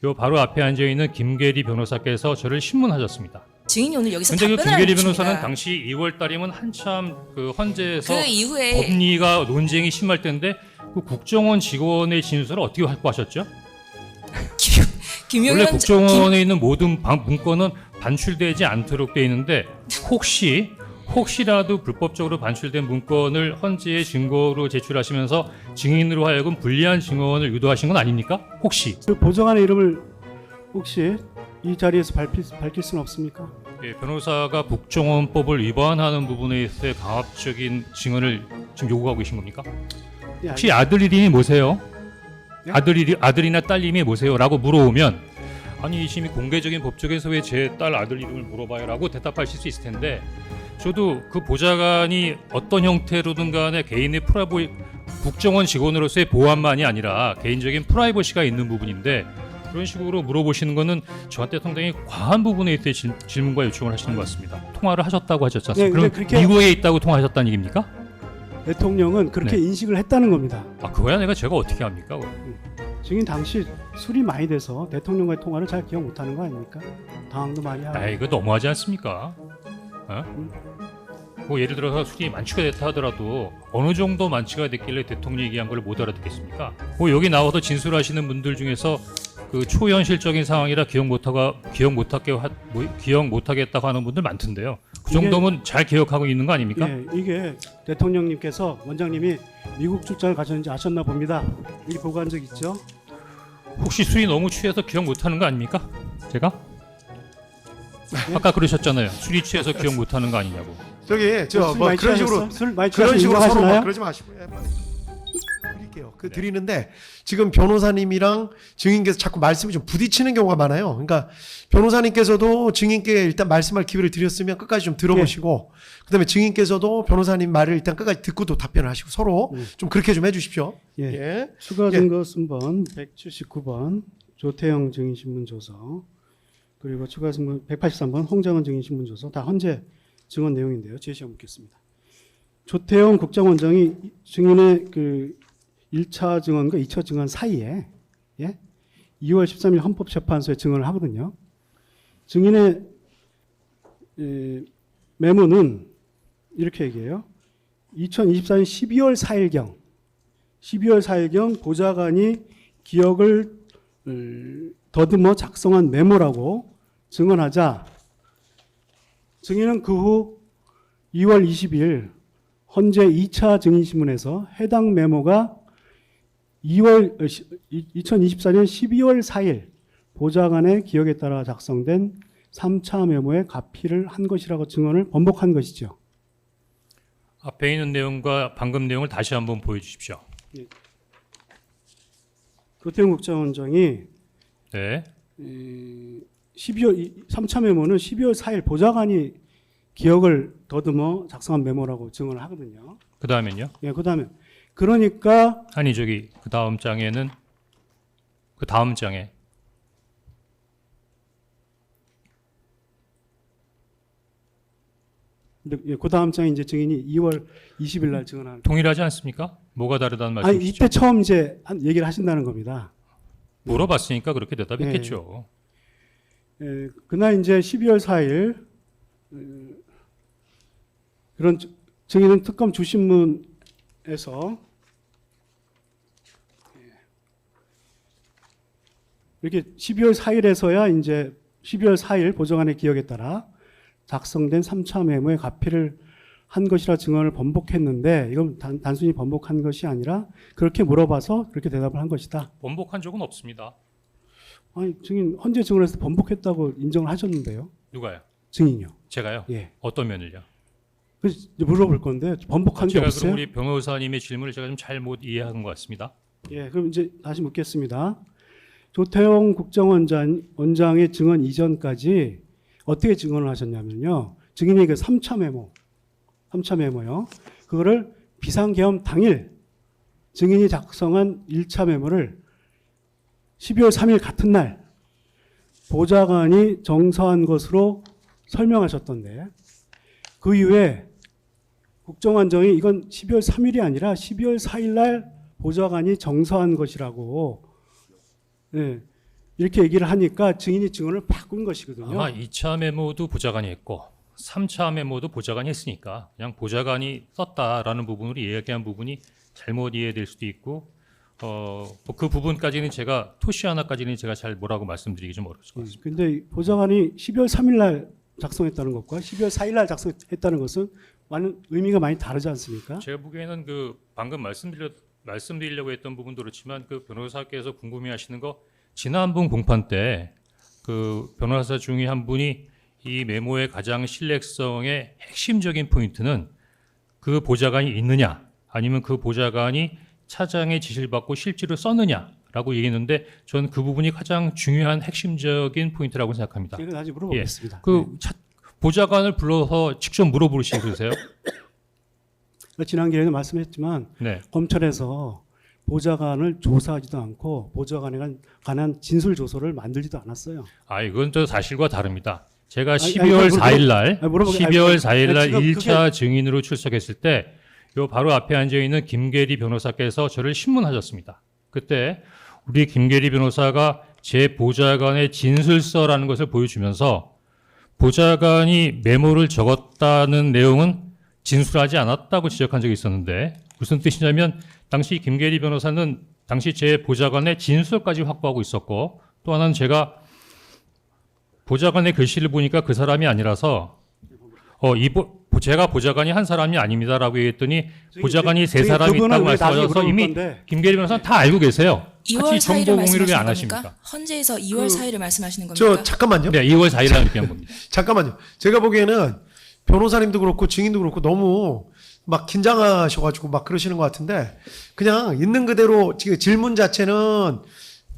요 바로 앞에 앉아 있는 김계리 변호사께서 저를 신문하셨습니다. 증인이 오늘 여기서 근데 그 답변을 김계리 해주십니다. 변호사는 당시 2월 달이면 한참 그 헌재에서 그 이후에 법리가 논쟁이 심할 때인데 그 국정원 직원의 진술을 어떻게 확보하셨죠? 김용현 원래 국정원에 있는 모든 문건은 반출되지 않도록 되어 있는데 혹시라도 불법적으로 반출된 문건을 헌재에 증거로 제출하시면서 증인으로 하여금 불리한 증언을 유도하신 건 아닙니까? 혹시? 그 보좌관의 이름을 혹시 이 자리에서 밝힐 수는 없습니까? 예, 변호사가 국정원법을 위반하는 부분에 있어서 강압적인 증언을 지금 요구하고 계신 겁니까? 예, 혹시 아들 이름이 뭐세요? 예? 아들이나 딸 이름이 뭐세요? 라고 물어오면 아니 이심이 공개적인 법조에서 왜 제 딸 아들 이름을 물어봐요? 라고 대답하실 수 있을 텐데 저도 그 보좌관이 어떤 형태로든 간에 개인의 국정원 직원으로서의 보안만이 아니라 개인적인 프라이버시가 있는 부분인데 그런 식으로 물어보시는 거는 저한테 상당히 과한 부분에 대해 질문과 요청을 하시는 것 같습니다. 통화를 하셨다고 하셨지 않습니까? 네, 그럼 그렇게- 미국에 있다고 통화하셨다는 얘기입니까? 대통령은 그렇게 네. 인식을 했다는 겁니다. 아 그거야 제가 어떻게 합니까? 증인 당시 술이 많이 돼서 대통령과의 통화를 잘 기억 못하는 거 아닙니까? 당황도 많이 하고. 아 이거 너무하지 않습니까? 어? 뭐 예를 들어서 술이 만취가 됐다 하더라도 어느 정도 만취가 됐길래 대통령이 얘기한 걸 못 알아듣겠습니까? 뭐 여기 나와서 진술하시는 분들 중에서 그 초현실적인 상황이라 기억 못하겠다고 하는 분들 많던데요. 그 정도면 잘 기억하고 있는 거 아닙니까? 예, 이게 대통령님께서 원장님이 미국 출장을 가셨는지 아셨나 봅니다. 이렇게 보고한 적 있죠? 혹시 술이 너무 취해서 기억 못하는 거 아닙니까? 제가? 아까 그러셨잖아요. 술이 취해서 기억 못하는 거 아니냐고. 저기 저 술 뭐 많이 그런 취하셨어? 식으로 술 많이 그런 취하셔서 식으로 서로 인정하시나요? 막 그러지 마시고 드릴게요. 드리는데 지금 변호사님이랑 증인께서 자꾸 말씀이 좀 부딪히는 경우가 많아요. 그러니까 변호사님께서도 증인께 일단 말씀할 기회를 드렸으면 끝까지 좀 들어보시고 그다음에 증인께서도 변호사님 말을 일단 끝까지 듣고 또 답변을 하시고 서로 좀 그렇게 좀 해주십시오. 예. 예. 추가 증거 순번 179번 조태영 증인신문 조서 그리고 추가 증거 183번 홍장원 증인신문 조서 다 헌재 증언 내용인데요. 제시해 묻겠습니다. 조태영 국정원장이 증인의 그 1차 증언과 2차 증언 사이에 2월 13일 헌법재판소에 증언을 하거든요. 증인의 메모는 이렇게 얘기해요. 2024년 12월 4일경 보좌관이 기억을 더듬어 작성한 메모라고 증언하자 증인은 그 후 2월 20일 헌재 2차 증인신문에서 해당 메모가 2024년 12월 4일 보좌관의 기억에 따라 작성된 3차 메모에 가피를 한 것이라고 증언을 번복한 것이죠. 앞에 있는 내용과 방금 내용을 다시 한번 보여주십시오. 조태영 국정원장이 네. 3차 메모는 12월 4일 보좌관이 기억을 더듬어 작성한 메모라고 증언을 하거든요. 그 다음엔요? 예, 그다음에 그러니까 아니 저기 그 다음 장에는 그 다음 장에 그 다음 장에 이제 증인이 2월 20일 날 증언하는. 동일하지 않습니까? 뭐가 다르다는 아니 말씀이시죠? 이때 처음 이제 얘기를 하신다는 겁니다. 물어봤으니까 그렇게 대답했겠죠. 예, 그날 이제 12월 4일 그런 증인은 특검 주신문에서 이렇게 12월 4일에서야 이제 12월 4일 보좌관의 기억에 따라 작성된 3차 메모에 가피를 한 것이라 증언을 번복했는데 이건 단순히 번복한 것이 아니라 그렇게 물어봐서 그렇게 대답을 한 것이다. 번복한 적은 없습니다. 아니 증인 헌재 증언에서 번복했다고 인정을 하셨는데요. 누가요? 증인이요. 제가요? 예. 어떤 면을요? 그래서 이제 물어볼 건데 번복한 게 제가 없어요? 그럼 우리 변호사님의 질문을 제가 좀 잘못 이해한 것 같습니다. 예, 그럼 이제 다시 묻겠습니다. 조태영 국정원장의 증언 이전까지 어떻게 증언을 하셨냐면요. 증인이 그 3차 메모요. 그거를 비상계엄 당일 증인이 작성한 1차 메모를 12월 3일 같은 날 보좌관이 정서한 것으로 설명하셨던데 그 이후에 국정원장이 이건 12월 3일이 아니라 12월 4일 날 보좌관이 정서한 것이라고 이렇게 얘기를 하니까 증인이 증언을 바꾼 것이거든요. 아마 2차 메모도 보좌관이 했고 3차 메모도 보좌관이 했으니까 그냥 보좌관이 썼다라는 부분으로 이야기한 부분이 잘못 이해될 수도 있고 그 부분까지는 제가 토시 하나까지는 제가 잘 뭐라고 말씀드리기 좀 어려울 것 같습니다. 근데 보좌관이 12월 3일 날 작성했다는 것과 12월 4일 날 작성했다는 것은 많은 의미가 많이 다르지 않습니까? 제가 보기에는 그 방금 말씀드리려고 했던 부분도 그렇지만 그 변호사께서 궁금해하시는 거 지난번 공판 때 그 변호사 중에 한 분이 이 메모의 가장 신뢰성의 핵심적인 포인트는 그 보좌관이 있느냐 아니면 그 보좌관이 차장의 지시를 받고 실제로 썼느냐라고 얘기했는데 저는 그 부분이 가장 중요한 핵심적인 포인트라고 생각합니다. 제가 다시 물어보겠습니다. 보좌관을 불러서 직접 물어보시고 그러세요? 지난 기회에도 말씀했지만 네. 검찰에서 보좌관을 조사하지도 않고 보좌관에 관한 진술 조서를 만들지도 않았어요. 이건 또 사실과 다릅니다. 제가 아니, 12월 4일 날, 물어보게- 12월 4일 날 지금 1차 증인으로 출석했을 때, 요 바로 앞에 앉아 있는 김계리 변호사께서 저를 신문하셨습니다. 그때 우리 김계리 변호사가 제 보좌관의 진술서라는 것을 보여주면서 보좌관이 메모를 적었다는 내용은 진술하지 않았다고 지적한 적이 있었는데 무슨 뜻이냐면 당시 김계리 변호사는 당시 제 보좌관의 진술까지 확보하고 있었고 또 하나는 제가 보좌관의 글씨를 보니까 그 사람이 아니라서 제가 보좌관이 한 사람이 아닙니다라고 얘기했더니 보좌관이 세 사람이 있다고 말씀하셔서 이미 김계리 변호사는 다 알고 계세요. 2월 같이 4일을 정보 공유를 왜 말씀하시는 안 겁니까? 하십니까? 헌재에서 2월 4일을 말씀하시는 겁니까? 저 잠깐만요. 네, 2월 4일 날 얘기한 겁니다. 잠깐만요. 제가 보기에는 변호사님도 그렇고 증인도 그렇고 너무 막 긴장하셔가지고 막 그러시는 것 같은데 그냥 있는 그대로 지금 질문 자체는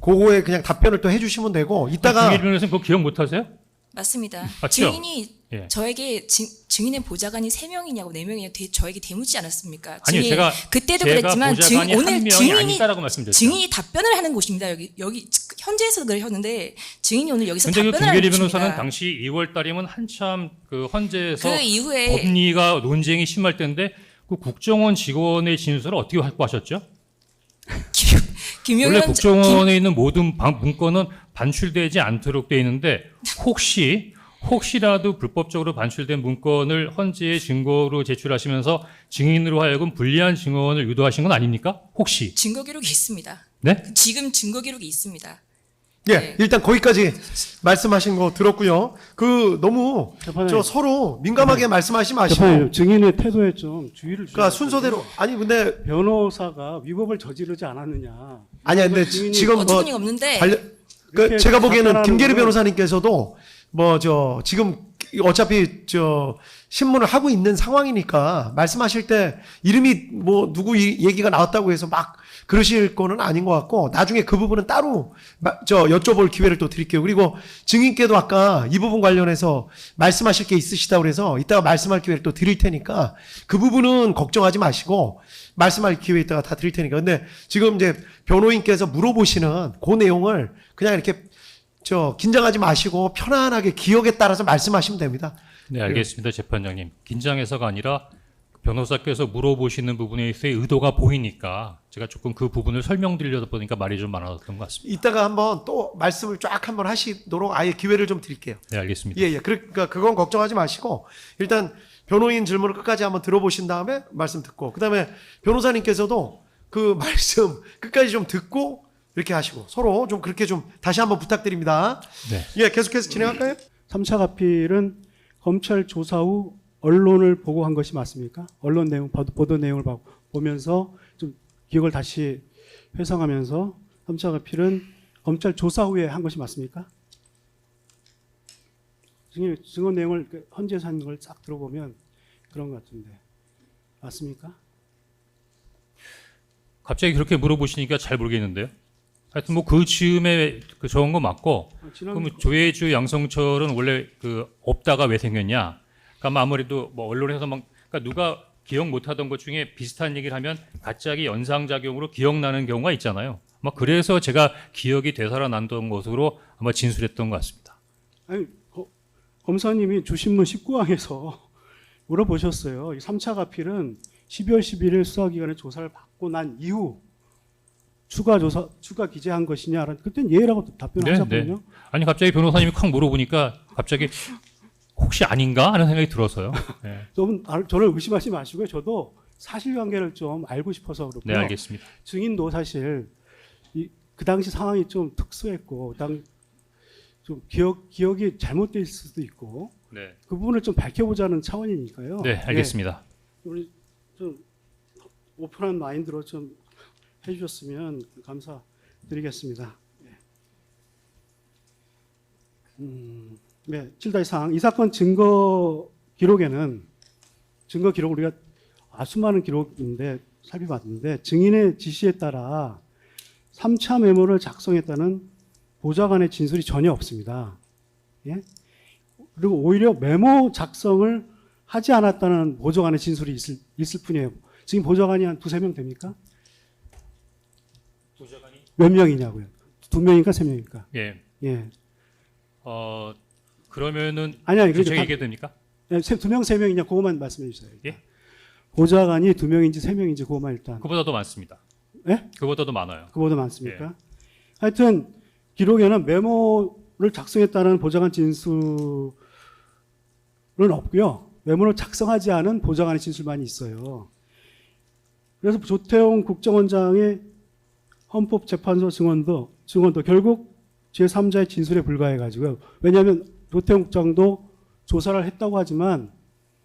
그거에 그냥 답변을 또 해주시면 되고 이따가 김계리 변호사님 그거 기억 못 하세요? 맞습니다. 맞죠? 증인이 예. 저에게 증인의 보좌관이 3명이냐고 4명이냐고 저에게 대묻지 않았습니까? 아니요, 제가 그때도 제가 그랬지만 보좌관이 한 오늘 명이 증인이 아니다라고 말씀드렸죠. 증인이 답변을 하는 곳입니다. 여기 현재에서 그러셨는데 증인이 오늘 여기서 근데 그 답변을 하는 김계리 곳입니다. 변호사는 당시 2월 달이면 한참 그 헌재에서 그 이후에 법리가 논쟁이 심할 때인데 그 국정원 직원의 진술을 어떻게 확보하셨죠? 원래 김용현 국정원에 있는 모든 문건은 반출되지 않도록 되어 있는데 혹시라도 불법적으로 반출된 문건을 헌재에 증거로 제출하시면서 증인으로 하여금 불리한 증언을 유도하신 건 아닙니까? 혹시? 증거 기록이 있습니다. 네? 지금 증거 기록이 있습니다. 예 네. 일단 거기까지 말씀하신 거 들었고요. 그 너무 재판장님. 저 서로 민감하게 말씀하시 마시고 재판장님, 증인의 태도에 좀 주의를 주셔야 그러니까 순서대로 아니 근데 변호사가 위법을 저지르지 않았느냐. 아니야 근데 증인이 지금 뭐 어처구니 없는데 이렇게 제가 보기에는 답변하는 김계리 거는- 변호사님께서도 뭐 지금 어차피 신문을 하고 있는 상황이니까 말씀하실 때 이름이 뭐 누구 얘기가 나왔다고 해서 막 그러실 거는 아닌 것 같고 나중에 그 부분은 따로 여쭤볼 기회를 또 드릴게요. 그리고 증인께도 아까 이 부분 관련해서 말씀하실 게 있으시다고 그래서 이따가 말씀할 기회를 또 드릴 테니까 그 부분은 걱정하지 마시고 말씀할 기회 이따가 다 드릴 테니까. 근데 지금 이제 변호인께서 물어보시는 그 내용을 그냥 이렇게 긴장하지 마시고 편안하게 기억에 따라서 말씀하시면 됩니다. 네, 알겠습니다. 재판장님. 긴장해서가 아니라 변호사께서 물어보시는 부분에 있어의 의도가 보이니까 제가 조금 그 부분을 설명드리려다 보니까 말이 좀 많았던 것 같습니다. 이따가 한번 또 말씀을 쫙 한번 하시도록 아예 기회를 좀 드릴게요. 네, 알겠습니다. 예. 그러니까 그건 걱정하지 마시고 일단 변호인 질문을 끝까지 한번 들어보신 다음에 말씀 듣고 그다음에 변호사님께서도 그 말씀 끝까지 좀 듣고 이렇게 하시고 서로 좀 그렇게 좀 다시 한번 부탁드립니다. 네. 예, 계속해서 진행할까요? 3차 가필은 검찰 조사 후 언론을 보고한 것이 맞습니까? 언론 내용, 보도 내용을 보면서 좀 기억을 다시 회상하면서 3차 가필은 검찰 조사 후에 한 것이 맞습니까? 증언 내용을 헌재에서 한 걸 싹 들어보면 그런 것 같은데 맞습니까? 갑자기 그렇게 물어보시니까 잘 모르겠는데요. 하여튼 뭐 그 즈음에 그 적은 거 맞고 그럼 조혜주 양성철은 원래 그 없다가 왜 생겼냐? 그러니까 아무래도 뭐 언론에서 막 그러니까 누가 기억 못하던 것 중에 비슷한 얘기를 하면 갑자기 연상작용으로 기억나는 경우가 있잖아요. 아마 그래서 제가 기억이 되살아난던 것으로 아마 진술했던 것 같습니다. 아니, 검사님이 주신문 19항에서 물어보셨어요. 이 3차 가필은 12월 11일 수사기관의 조사를 받고 난 이후 추가 조사, 추가 기재한 것이냐? 그때는 예라고 답변을 네, 하셨거든요. 아니 갑자기 변호사님이 콱 물어보니까 갑자기 혹시 아닌가 하는 생각이 들어서요. 네, 좀 저를 의심하지 마시고요. 저도 사실관계를 좀 알고 싶어서 네 그렇고요. 알겠습니다. 증인도 사실 그 당시 상황이 좀 특수했고, 좀 기억이 잘못될 수도 있고, 네, 그 부분을 좀 밝혀보자는 차원이니까요. 네 알겠습니다. 우리 좀 오픈한 마인드로 좀 해주셨으면 감사드리겠습니다. 네, 7-4. 이 사건 증거 기록에는 증거 기록 우리가 수많은 기록인데 살펴봤는데 증인의 지시에 따라 3차 메모를 작성했다는 보좌관의 진술이 전혀 없습니다. 예? 그리고 오히려 메모 작성을 하지 않았다는 보좌관의 진술이 있을 뿐이에요. 지금 보좌관이 한 2-3명 됩니까? 보좌관이 몇 명이냐고요? 2명인가 3명입니까? 예, 예. 그러면은 아니 제가 그러니까 얘기해도 됩니까? 2명 3명이냐 그것만 말씀해 주세요. 예? 보좌관이 2명인지 3명인지 그것만 일단. 그보다도 많습니다. 예? 그보다도 많아요. 그보다 많습니까? 하여튼 기록에는 메모를 작성했다는 보좌관 진술은 없고요. 메모를 작성하지 않은 보좌관의 진술만 있어요. 그래서 조태용 국정원장의 헌법재판소 증언도 결국 제3자의 진술에 불과해가지고요. 왜냐하면 조태용 국장도 조사를 했다고 하지만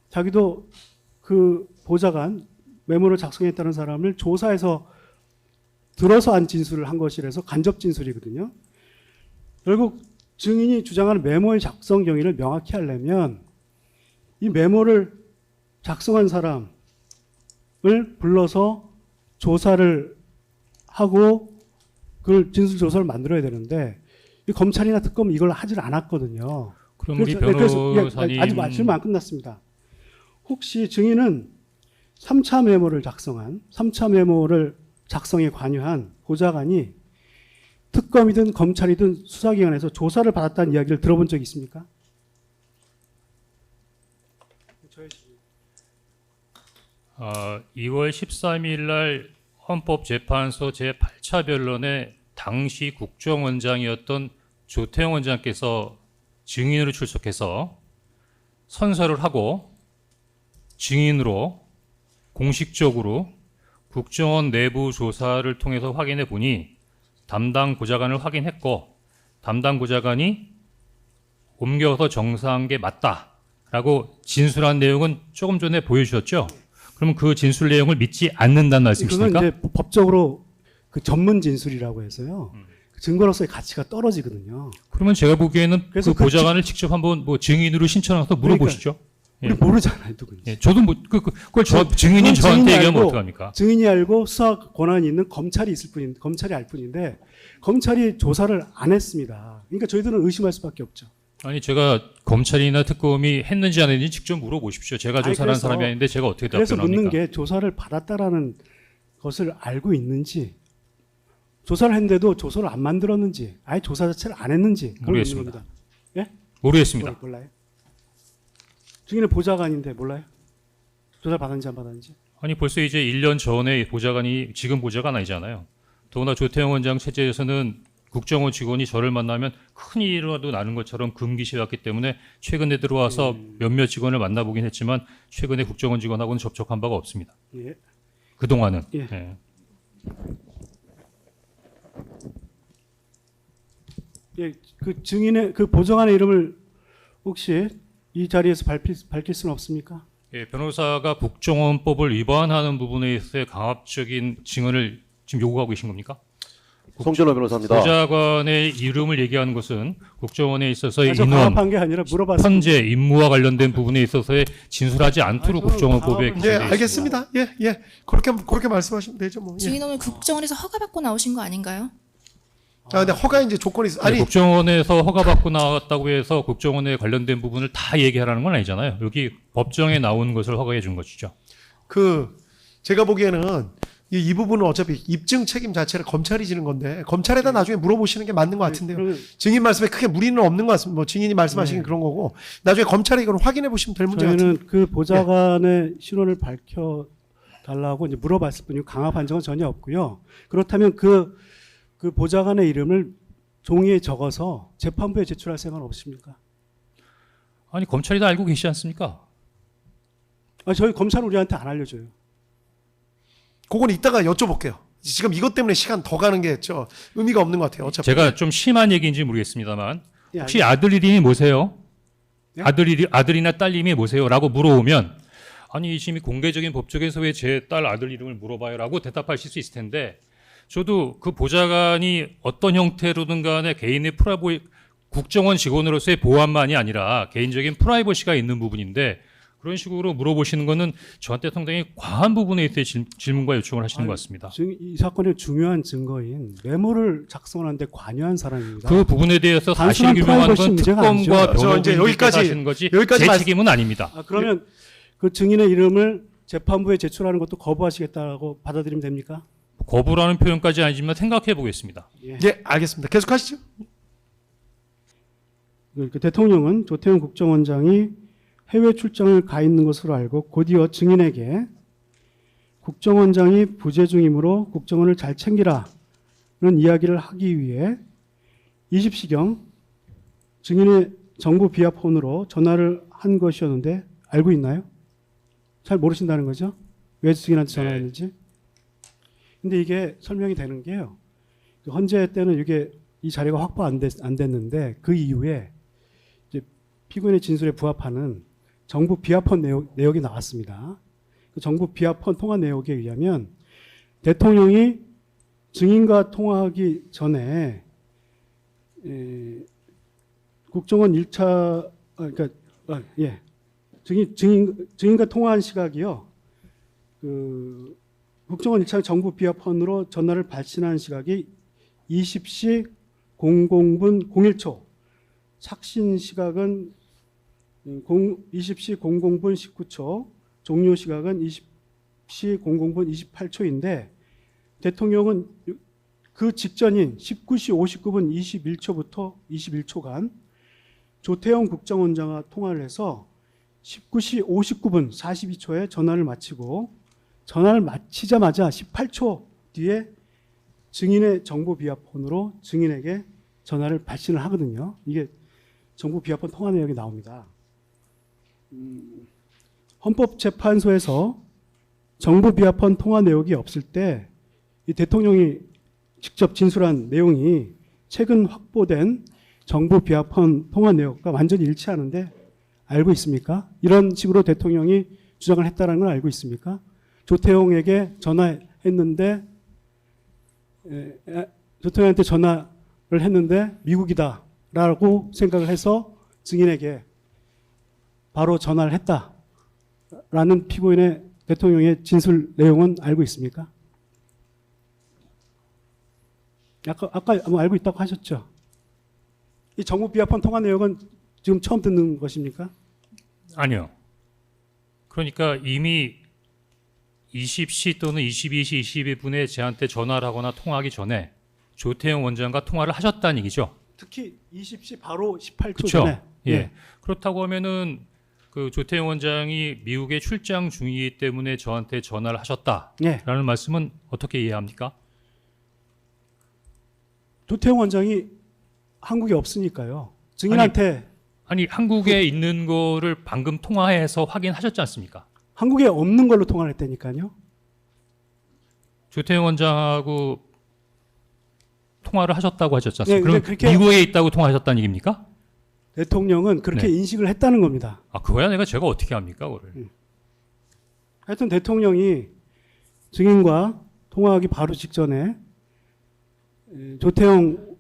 자기도 그 보좌관 메모를 작성했다는 사람을 조사해서 들어서 한 진술을 한 것이라서 간접 진술이거든요. 결국 증인이 주장하는 메모의 작성 경위를 명확히 하려면 이 메모를 작성한 사람을 불러서 조사를 하고 그걸 진술 조사를 만들어야 되는데 이 검찰이나 특검은 이걸 하질 않았거든요. 그럼 우리 그래서 변호사님 아직 말씀 안 끝났습니다. 혹시 증인은 3차 메모를 작성에 관여한 보좌관이 특검이든 검찰이든 수사기관에서 조사를 받았다는 이야기를 들어본 적이 있습니까? 2월 13일 날 헌법재판소 제8차 변론에 당시 국정원장이었던 조태용 원장께서 증인으로 출석해서 선서를 하고 증인으로 공식적으로 국정원 내부 조사를 통해서 확인해 보니 담당 보좌관을 확인했고 담당 보좌관이 옮겨서 정사한 게 맞다라고 진술한 내용은 조금 전에 보여주셨죠? 그럼 그 진술 내용을 믿지 않는다는 말씀이십니까? 그건 이제 법적으로 그 전문 진술이라고 해서요. 그 증거로서의 가치가 떨어지거든요. 그러면 제가 보기에는 그래서 그 보좌관을 직접 한번 뭐 증인으로 신청해서 물어보시죠. 우리 모르잖아요, 누군지. 예, 저도 뭐 그걸 증인인 그건 저한테 증인이 얘기하면 알고, 어떡합니까? 증인이 알고 수사 권한이 있는 검찰이 알 뿐인데 검찰이 조사를 안 했습니다. 그러니까 저희들은 의심할 수밖에 없죠. 아니 제가 검찰이나 특검이 했는지 안 했는지 직접 물어보십시오. 제가 조사한 그래서- 사람이 아닌데 제가 어떻게 그래서 답변합니까? 묻는 게 조사를 받았다라는 것을 알고 있는지, 조사를 했는데도 조서를 안 만들었는지, 아예 조사 자체를 안 했는지 그걸 묻는 모르겠습니다. 겁니다. 예? 모르겠습니다. 몰라요? 증인은 보좌관인데 몰라요? 조사를 받았는지 안 받았는지? 아니 벌써 이제 1년 전에 보좌관이 지금 보좌관 아니잖아요. 더구나 조태용 원장 체제에서는 국정원 직원이 저를 만나면 큰 일이라도 나는 것처럼 금기시해 왔기 때문에 최근에 들어와서 몇몇 직원을 만나보긴 했지만 최근에 국정원 직원하고는 접촉한 바가 없습니다. 예. 그동안은. 예. 예. 예, 그 증인의 그 보좌관의 이름을 혹시 이 자리에서 밝힐 수는 없습니까? 예, 변호사가 국정원법을 위반하는 부분에 있어서의 강압적인 증언을 지금 요구하고 계신 겁니까? 송준호 변호사입니다. 보좌관의 이름을 얘기하는 것은 국정원에 있어서의 저 인원, 강압한 게 아니라 물어봤습니다. 편제, 임무와 관련된 부분에 있어서의 진술하지 않도록 저는 국정원법에 강압을- 규정되어 예, 있습니다. 알겠습니다. 예. 그렇게 말씀하시면 되죠, 뭐. 예. 증인 오늘 국정원에서 허가받고 나오신 거 아닌가요? 근데 허가 이제 조건이 있어. 아니, 국정원에서 허가받고 나왔다고 해서 국정원에 관련된 부분을 다 얘기하라는 건 아니잖아요. 여기 법정에 나오는 것을 허가해 준 것이죠. 제가 보기에는 이 부분은 어차피 입증 책임 자체를 검찰이 지는 건데 검찰에다 나중에 물어보시는 게 맞는 것 같은데요. 그러면 증인 말씀에 크게 무리는 없는 것 같습니다. 뭐 증인이 말씀하시긴 그런 거고 나중에 검찰이 이걸 확인해 보시면 될 문제 같아요. 저희는 그 보좌관의 신원을 달라고 이제 물어봤을 뿐이고 강압 한정은 전혀 없고요. 그렇다면 그 보좌관의 이름을 종이에 적어서 재판부에 제출할 생각은 없습니까? 아니 검찰이 다 알고 계시지 않습니까? 저희 검찰은 우리한테 안 알려줘요. 그건 이따가 여쭤볼게요. 지금 이것 때문에 시간 더 가는 게 의미가 없는 것 같아요. 어차피. 제가 좀 심한 얘기인지 모르겠습니다만 예, 혹시 아들 이름이 뭐세요? 예? 아들이나 딸 이름이 뭐세요? 라고 물어오면 아니 이심이 공개적인 법조계에서 왜 제 딸 아들 이름을 물어봐요? 라고 대답하실 수 있을 텐데 저도 그 보좌관이 어떤 형태로든 간에 개인의 국정원 직원으로서의 보안만이 아니라 개인적인 프라이버시가 있는 부분인데 그런 식으로 물어보시는 거는 저한테 상당히 과한 부분에 대해 질문과 요청을 하시는 것 같습니다. 지금 이 사건의 중요한 증거인 메모를 작성하는데 관여한 사람입니다. 그 부분에 대해서 단순한 사실 규명하는 프라이버시 건 문제가 특검과 아니죠. 저 이제 변호인께서 하시는 거지 제 책임은 아닙니다. 그러면 그 증인의 이름을 재판부에 제출하는 것도 거부하시겠다고 받아들이면 됩니까? 거부라는 표현까지 아니지만 생각해 보겠습니다. 예, 알겠습니다. 계속하시죠. 그 대통령은 조태용 국정원장이 해외 출장을 가 있는 것으로 알고 곧이어 증인에게 국정원장이 부재 중이므로 국정원을 잘 챙기라는 이야기를 하기 위해 20시경 증인의 정부 비하폰으로 전화를 한 것이었는데 알고 있나요? 잘 모르신다는 거죠? 왜 증인한테 전화했는지? 근데 이게 설명이 되는 게요. 헌재 때는 이 자료가 확보 안 됐는데 그 이후에 이제 피고인의 진술에 부합하는 정부 비하폰 내역이 나왔습니다. 그 정부 비하폰 통화 내역에 의하면 대통령이 증인과 통화하기 전에 국정원 1차 증인과 통화한 시각이요. 그 국정원 1차 정부 비하폰으로 전화를 발신한 시각이 20시 00분 01초. 착신 시각은 20시 00분 19초, 종료 시각은 20시 00분 28초인데 대통령은 그 직전인 19시 59분 21초부터 21초간 조태용 국정원장과 통화를 해서 19시 59분 42초에 전화를 마치고 전화를 마치자마자 18초 뒤에 증인의 정보 비하폰으로 증인에게 전화를 발신을 하거든요. 이게 정부 비하폰 통화 내역이 나옵니다. 헌법재판소에서 정부 비하폰 통화 내역이 없을 때 이 대통령이 직접 진술한 내용이 최근 확보된 정부 비하폰 통화 내역과 완전히 일치하는데 알고 있습니까? 이런 식으로 대통령이 주장을 했다는 걸 알고 있습니까? 조태용에게 전화했는데 조태용한테 전화를 했는데 미국이다라고 생각을 해서 증인에게 바로 전화를 했다라는 피고인의 대통령의 진술 내용은 알고 있습니까? 아까 알고 있다고 하셨죠? 이 정부 비하폰 통화 내용은 지금 처음 듣는 것입니까? 아니요. 그러니까 이미 20시 또는 22시 22분에 저한테 전화를 하거나 통화하기 전에 조태용 원장과 통화를 하셨다는 얘기죠. 특히 20시 바로 18초 그렇죠. 전에. 예. 그렇다고 하면은 그 조태용 원장이 미국에 출장 중이기 때문에 저한테 전화를 하셨다라는 예. 말씀은 어떻게 이해합니까? 조태용 원장이 한국에 없으니까요. 증인한테 아니 한국에 있는 거를 방금 통화해서 확인하셨지 않습니까? 한국에 없는 걸로 통화를 했다니까요. 조태용 원장하고 통화를 하셨다고 하셨지 않습니까? 네, 그럼 그렇게- 미국에 있다고 통화하셨다는 얘기입니까? 대통령은 그렇게 네. 인식을 했다는 겁니다. 아 그거야 제가 어떻게 합니까 그거를? 하여튼 대통령이 증인과 통화하기 바로 직전에 조태용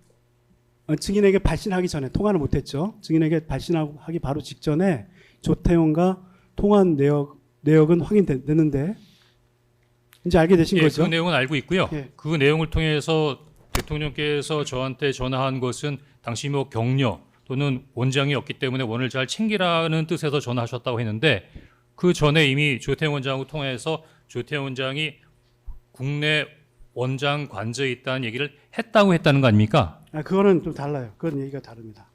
증인에게 발신하기 전에 통화를 못했죠. 증인에게 발신하기 바로 직전에 조태용과 통화한 내역은 확인됐는데 이제 알게 되신 예, 거죠. 그 내용은 알고 있고요. 예. 그 내용을 통해서 대통령께서 저한테 전화한 것은 당시 뭐 격려 또는 원장이 없기 때문에 원을 잘 챙기라는 뜻에서 전화하셨다고 했는데 그 전에 이미 조태용 원장하고 통화해서 조태용 원장이 국내 원장 관저에 있다는 얘기를 했다는 거 아닙니까? 그거는 좀 달라요. 그건 얘기가 다릅니다.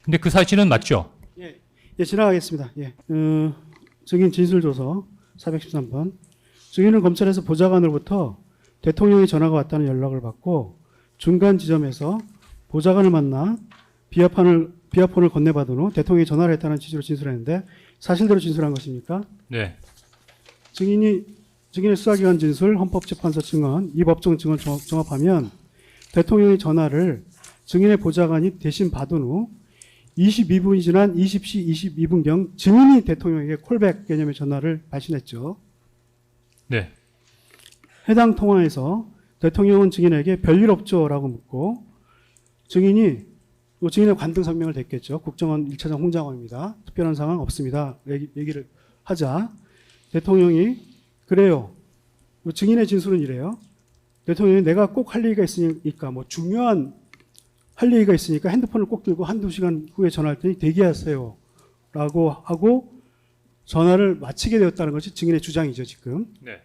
근데 그 사실은 맞죠? 예, 지나가겠습니다. 예. 증인 진술조서 413번. 증인은 검찰에서 보좌관으로부터 대통령의 전화가 왔다는 연락을 받고 중간 지점에서 보좌관을 만나 비아폰을 건네받은 후 대통령이 전화를 했다는 취지로 진술했는데 사실대로 진술한 것입니까? 네. 증인의 수사기관 진술, 헌법재판소 증언, 이 법정 증언 종합하면 대통령의 전화를 증인의 보좌관이 대신 받은 후 22분이 지난 20시 22분경 증인이 대통령에게 콜백 개념의 전화를 발신했죠. 네. 해당 통화에서 대통령은 증인에게 별일 없죠라고 묻고 증인의 관등 성명을 댔겠죠. 국정원 1차장 홍장호입니다. 특별한 상황 없습니다. 얘기를 하자 대통령이 그래요. 증인의 진술은 이래요. 대통령이 내가 꼭 할 얘기가 있으니까 중요한 할 얘기가 있으니까 핸드폰을 꼭 들고 한두 시간 후에 전화할 테니 대기하세요. 라고 하고 전화를 마치게 되었다는 것이 증인의 주장이죠, 지금. 네.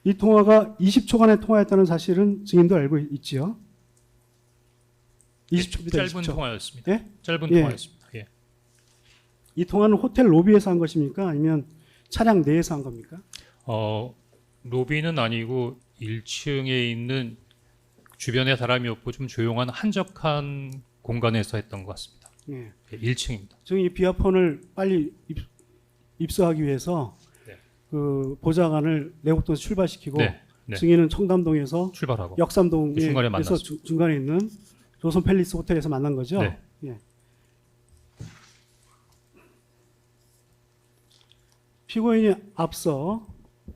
이 통화가 20초간의 통화였다는 사실은 증인도 알고 있지요. 20초입니다. 짧은 20초. 통화였습니다. 예? 짧은 예. 통화였습니다. 예. 이 통화는 호텔 로비에서 한 것입니까? 아니면 차량 내에서 한 겁니까? 로비는 아니고 1층에 있는 주변에 사람이 없고 좀 조용한 한적한 공간에서 했던 것 같습니다. 예. 1층입니다. 증인이 비아폰을 빨리 입수하기 위해서 네. 그 보좌관을 내곡동에서 출발시키고 네. 네. 증인은 청담동에서 출발하고 역삼동에서 중간에 만났습니다. 중간에 있는 조선 팰리스 호텔에서 만난 거죠. 네. 예. 피고인이 앞서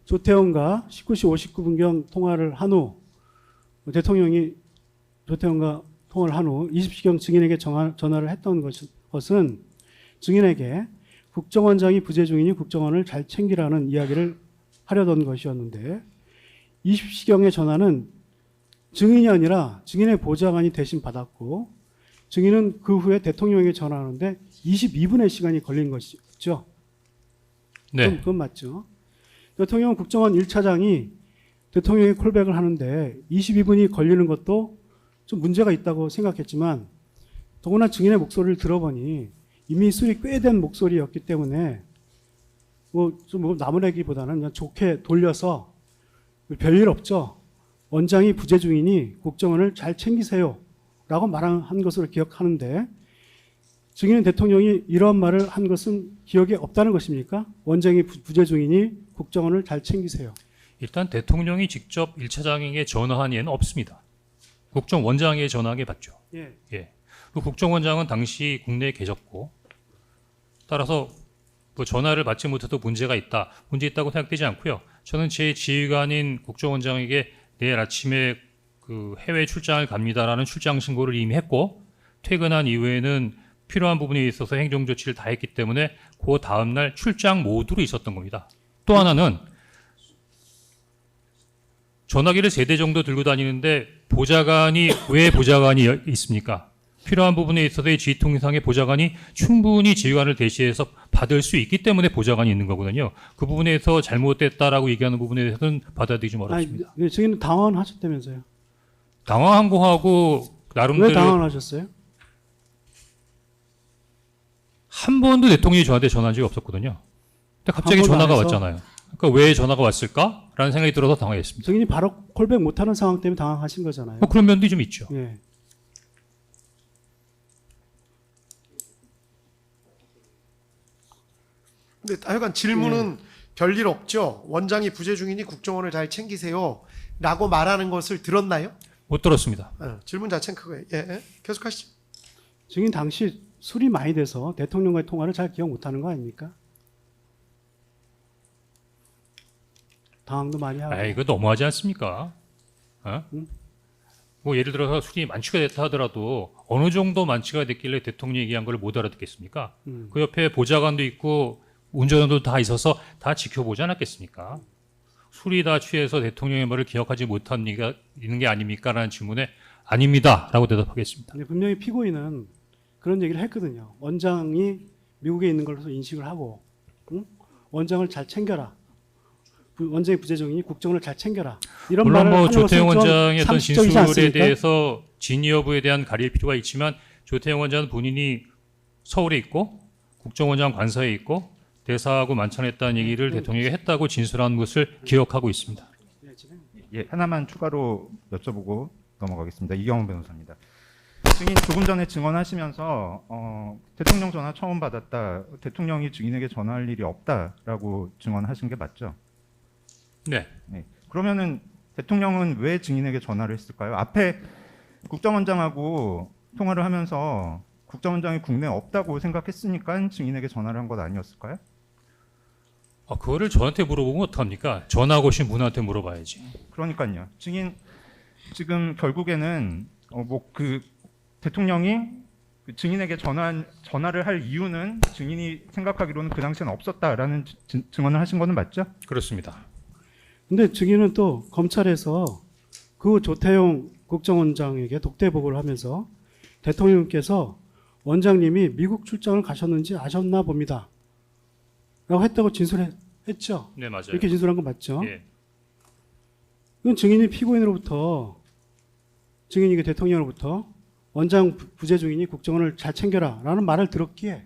조태원과 19시 59분경 통화를 한 후 대통령이 조태원과 통화를 한 후 20시경 증인에게 전화를 했던 것은 증인에게 국정원장이 부재 중이니 국정원을 잘 챙기라는 이야기를 하려던 것이었는데 20시경의 전화는 증인이 아니라 증인의 보좌관이 대신 받았고 증인은 그 후에 대통령에게 전화하는데 22분의 시간이 걸린 것이죠. 네. 그건 맞죠. 대통령 국정원 1차장이 대통령의 콜백을 하는데 22분이 걸리는 것도 좀 문제가 있다고 생각했지만 더구나 증인의 목소리를 들어보니 이미 술이 꽤 된 목소리였기 때문에 좀 나무라기보다는 그냥 좋게 돌려서 별일 없죠. 원장이 부재 중이니 국정원을 잘 챙기세요 라고 말한 것으로 기억하는데 증인은 대통령이 이런 말을 한 것은 기억에 없다는 것입니까? 원장이 부재 중이니 국정원을 잘 챙기세요. 일단 대통령이 직접 1차장에게 전화한 예는 없습니다. 국정원장에게 전화하게 받죠. 예. 예. 그 국정원장은 당시 국내에 계셨고 따라서 그 전화를 받지 못해도 문제 있다고 생각되지 않고요. 저는 제 지휘관인 국정원장에게 내일 아침에 그 해외 출장을 갑니다라는 출장 신고를 이미 했고 퇴근한 이후에는 필요한 부분에 있어서 행정 조치를 다 했기 때문에 그 다음 날 출장 모드로 있었던 겁니다. 또 하나는 전화기를 3대 정도 들고 다니는데 왜 보좌관이 있습니까? 필요한 부분에 있어서의 지휘통상의 보좌관이 충분히 지휘관을 대시해서 받을 수 있기 때문에 보좌관이 있는 거거든요. 그 부분에서 잘못됐다라고 얘기하는 부분에 대해서는 받아들이기 좀 어렵습니다. 아니, 증인은 당황하셨다면서요. 당황한 거하고 나름대로 왜 당황하셨어요? 한 번도 대통령이 저한테 전화한 적이 없었거든요. 근데 갑자기 한 번도 전화가 안 해서? 왔잖아요. 그러니까 왜 전화가 왔을까? 라는 생각이 들어서 당황했습니다. 증인이 바로 콜백 못하는 상황 때문에 당황하신 거잖아요. 그런 면도 좀 있죠. 예. 근데 하여간 질문은 별일 없죠. 원장이 부재 중이니 국정원을 잘 챙기세요. 라고 말하는 것을 들었나요? 못 들었습니다. 질문 자체는 그거예요. 예. 계속하시죠. 증인 당시 술이 많이 돼서 대통령과의 통화를 잘 기억 못하는 거 아닙니까? 당황도 많이 하고. 이거 너무하지 않습니까? 뭐 예를 들어서 술이 만취가 됐다 하더라도 어느 정도 만취가 됐길래 대통령이 얘기한 걸 못 알아듣겠습니까? 그 옆에 보좌관도 있고 운전원도 다 있어서 다 지켜보지 않았겠습니까? 술이 다 취해서 대통령의 말을 기억하지 못한 리가 있는 게 아닙니까? 라는 질문에 아닙니다. 라고 대답하겠습니다. 근데 분명히 피고인은 그런 얘기를 했거든요. 원장이 미국에 있는 걸로 인식을 하고 원장을 잘 챙겨라. 원장이 부재 중이니 국정원을 잘 챙겨라. 이런 물론 말을 뭐 하는 조태영 것은 좀 원장의 어떤 상식적이지 진술에 않습니까? 대해서 진위 여부에 대한 가릴 필요가 있지만 조태영 원장은 본인이 서울에 있고 국정원장 관서에 있고 대사하고 만찬했다는 얘기를 대통령이 했다고 진술한 것을 기억하고 있습니다. 예, 하나만 추가로 여쭤보고 넘어가겠습니다. 이경원 변호사입니다. 증인 조금 전에 증언하시면서 대통령 전화 처음 받았다, 대통령이 증인에게 전화할 일이 없다라고 증언하신 게 맞죠? 네. 네. 그러면은 대통령은 왜 증인에게 전화를 했을까요? 앞에 국정원장하고 통화를 하면서 국정원장이 국내에 없다고 생각했으니까 증인에게 전화를 한 것 아니었을까요? 그거를 저한테 물어보면 어떡합니까? 전화 오신 분한테 물어봐야지. 그러니까요. 증인 지금 결국에는 그 대통령이 그 증인에게 전화를 할 이유는 증인이 생각하기로는 그 당시에는 없었다라는 증언을 하신 거는 맞죠? 그렇습니다. 근데 증인은 또 검찰에서 그 조태용 국정원장에게 독대 보고를 하면서 대통령께서 원장님이 미국 출장을 가셨는지 아셨나 봅니다. 라고 했다고 진술했죠. 네, 맞아요. 이렇게 진술한 거 맞죠? 예. 이건 증인이 피고인으로부터 증인이 대통령으로부터 원장 부재 중이니 국정원을 잘 챙겨라 라는 말을 들었기에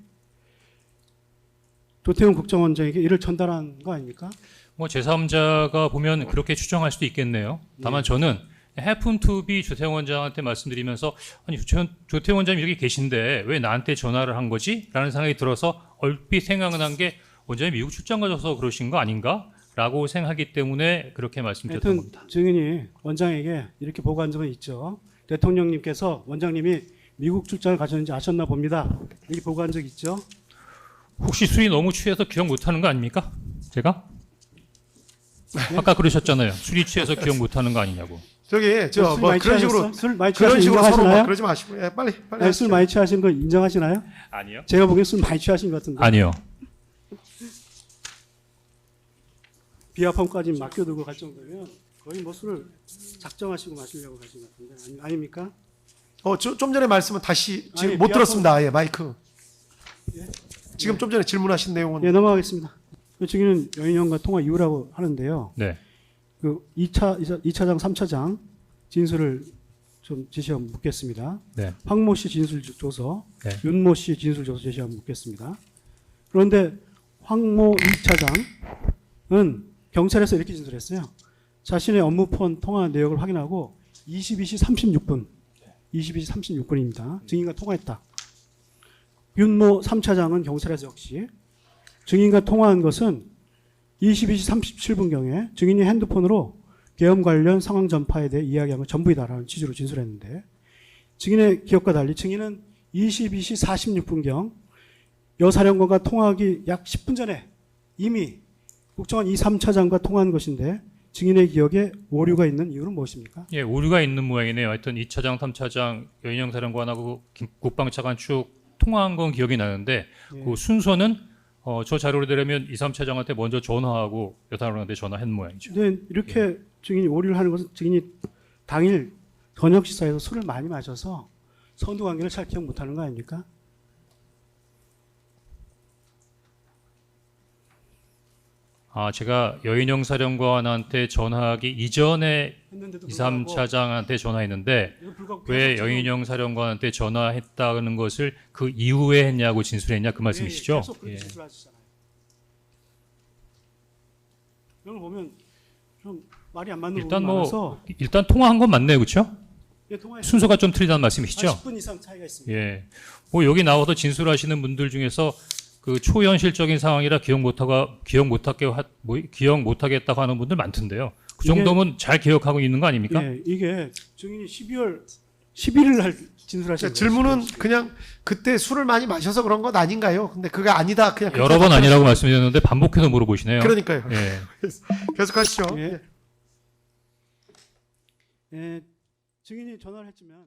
조태용 국정원장에게 이를 전달한 거 아닙니까? 뭐 제3자가 보면 그렇게 추정할 수도 있겠네요. 다만 저는 happen to be 조태용 원장한테 말씀드리면서 아니 조태용 원장님 여기 계신데 왜 나한테 전화를 한 거지? 라는 생각이 들어서 얼핏 생각난 게 원장님 미국 출장 가셔서 그러신 거 아닌가? 라고 생각하기 때문에 그렇게 말씀드렸던 하여튼 겁니다. 증인이 원장에게 이렇게 보고한 적은 있죠. 대통령님께서 원장님이 미국 출장을 가셨는지 아셨나 봅니다. 이렇게 보고한 적 있죠. 혹시 술이 너무 취해서 기억 못하는 거 아닙니까? 제가? 아까 그러셨잖아요. 술이 취해서 기억 못하는 거 아니냐고. 저기 저 술 뭐 많이 그런 식으로 취하셨어요? 술 많이 그런 취하신 식으로 서로 막 인정하시나요? 그러지 마시고 빨리 아니, 술 하시죠. 많이 취하신 거 인정하시나요? 아니요. 제가 보기엔 술 많이 취하신 것 같은데. 아니요. 비하폰까지 맡겨두고 갈 정도면 거의 뭐 술을 작정하시고 마시려고 가신 것 같은데 아닙니까? 좀 전에 말씀은 다시 지금 아니, 못 비하폰- 들었습니다. 예, 마이크. 지금 좀 전에 질문하신 내용은 예, 넘어가겠습니다. 그 증인은 여인형과 통화 이유라고 하는데요. 네. 그 2차장, 3차장 진술을 좀 제시하고 묻겠습니다. 네. 황모 씨 진술 조서, 네. 윤모 씨 진술 조서 제시하고 묻겠습니다. 그런데 황모 2차장은 경찰에서 이렇게 진술했어요. 자신의 업무폰 통화 내역을 확인하고 22시 36분입니다. 증인과 통화했다. 윤모 3차장은 경찰에서 역시 증인과 통화한 것은 22시 37분경에 증인이 핸드폰으로 계엄 관련 상황 전파에 대해 이야기한 건 전부이다라는 취지로 진술했는데 증인의 기억과 달리 증인은 22시 46분경 여사령관과 통화하기 약 10분 전에 이미 국정원 2, 3차장과 통화한 것인데 증인의 기억에 오류가 있는 이유는 무엇입니까? 예, 오류가 있는 모양이네요. 하여튼 2차장, 3차장 여인영 사령관하고 국방차관 쭉 통화한 건 기억이 나는데 예. 그 순서는 저 자료를 들으면 2, 3차장한테 먼저 전화하고 여사령관한테 전화한 모양이죠. 근데 이렇게 증인이 오류를 하는 것은 증인이 당일 저녁 식사에서 술을 많이 마셔서 선후 관계를 잘 기억 못하는 거 아닙니까? 제가 여인영 사령관한테 전화하기 이전에 했는데도 2, 불구하고 3차장한테 전화했는데 이거 불구하고 왜 계속 지금- 여인영 사령관한테 전화했다는 것을 그 이후에 했냐고 진술했냐 그 말씀이시죠? 예, 계속 그렇게 예. 진술하시잖아요. 이걸 보면 좀 말이 안 맞는 일단 부분이 많아서 일단 통화한 건 맞네요, 그렇죠? 예, 통화에 순서가 좀 틀리다는 말씀이시죠? 10분 이상 차이가 있습니다. 예. 뭐 여기 나와서 진술하시는 분들 중에서 그 초현실적인 상황이라 기억 못하겠다고 하는 분들 많던데요. 그 이게- 정도면 잘 기억하고 있는 거 아닙니까? 예, 이게 증인이 12월 11일 날 진술하신 거예요. 질문은 그냥 그때 술을 많이 마셔서 그런 것 아닌가요? 근데 그게 아니다. 그냥 여러 번 아니라고 말씀드렸는데 반복해서 물어보시네요. 그러니까요. 예. 계속 하시죠. 예. 예, 증인이 전화를 했지만